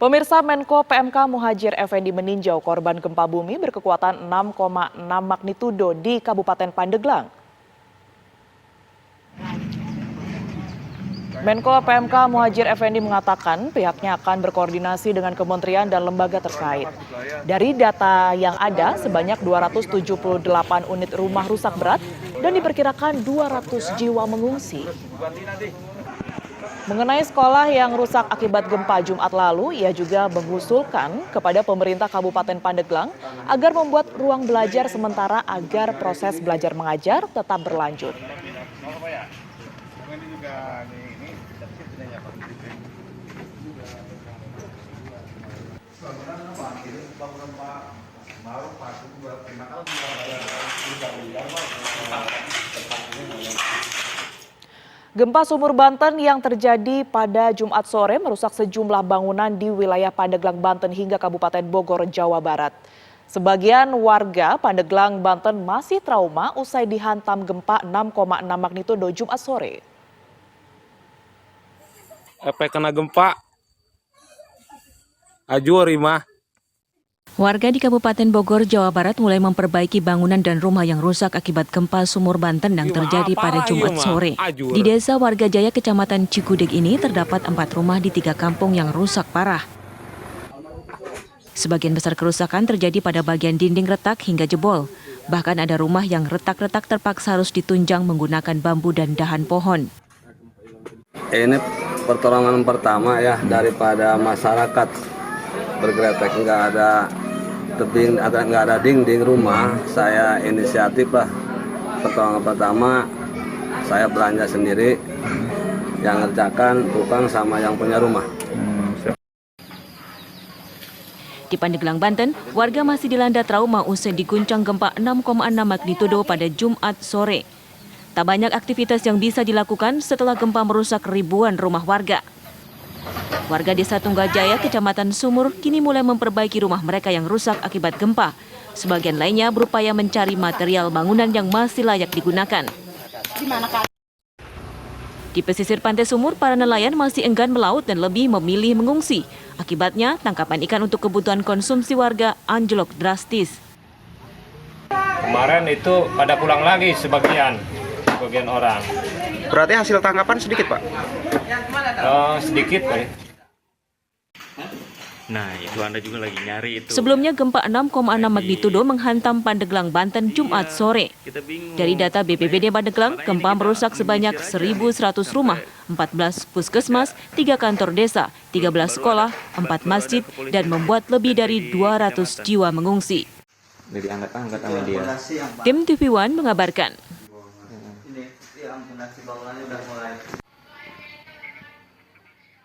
Pemirsa, Menko PMK Muhadjir Effendi meninjau korban gempa bumi berkekuatan 6,6 magnitudo di Kabupaten Pandeglang. Menko PMK Muhadjir Effendi mengatakan pihaknya akan berkoordinasi dengan kementerian dan lembaga terkait. Dari data yang ada, sebanyak 278 unit rumah rusak berat dan diperkirakan 200 jiwa mengungsi. Mengenai sekolah yang rusak akibat gempa Jumat lalu, ia juga mengusulkan kepada pemerintah Kabupaten Pandeglang agar membuat ruang belajar sementara agar proses belajar mengajar tetap berlanjut. Gempa Sumur Banten yang terjadi pada Jumat sore merusak sejumlah bangunan di wilayah Pandeglang, Banten hingga Kabupaten Bogor, Jawa Barat. Sebagian warga Pandeglang, Banten masih trauma usai dihantam gempa 6,6 magnitudo Jumat sore. Efek kena gempa, ajur imah. Warga di Kabupaten Bogor, Jawa Barat mulai memperbaiki bangunan dan rumah yang rusak akibat gempa Sumur Banten yang terjadi pada Jumat sore. Di Desa Warga Jaya, Kecamatan Cikudeg ini terdapat 4 rumah di 3 kampung yang rusak parah. Sebagian besar kerusakan terjadi pada bagian dinding retak hingga jebol. Bahkan ada rumah yang retak-retak terpaksa harus ditunjang menggunakan bambu dan dahan pohon. Ini pertolongan pertama ya daripada masyarakat bergeletek, nggak ada tebing, nggak ada dinding rumah. Saya inisiatif lah, pertolongan pertama saya belanja sendiri, yang ngerjakan tukang sama yang punya rumah. Di Pandeglang, Banten, warga masih dilanda trauma usai diguncang gempa 6,6 magnitudo pada Jumat sore. Tak banyak aktivitas yang bisa dilakukan setelah gempa merusak ribuan rumah warga. Warga Desa Tunggajaya, Kecamatan Sumur, kini mulai memperbaiki rumah mereka yang rusak akibat gempa. Sebagian lainnya berupaya mencari material bangunan yang masih layak digunakan. Di pesisir pantai Sumur, para nelayan masih enggan melaut dan lebih memilih mengungsi. Akibatnya, tangkapan ikan untuk kebutuhan konsumsi warga anjlok drastis. Kemarin itu pada pulang lagi sebagian orang. Berarti hasil tangkapan sedikit, Pak? Sedikit kali. Nah, itu Anda juga lagi nyari itu. Sebelumnya gempa 6,6 magnitudo menghantam Pandeglang, Banten Jumat sore. Dari data BPBD Pandeglang, gempa merusak sebanyak 1.100 rumah, 14 puskesmas, 3 kantor desa, 13 sekolah, 4 masjid, dan membuat lebih dari 200 jiwa mengungsi. Jadi angkat-angkat sama dia. Tim TV One mengabarkan.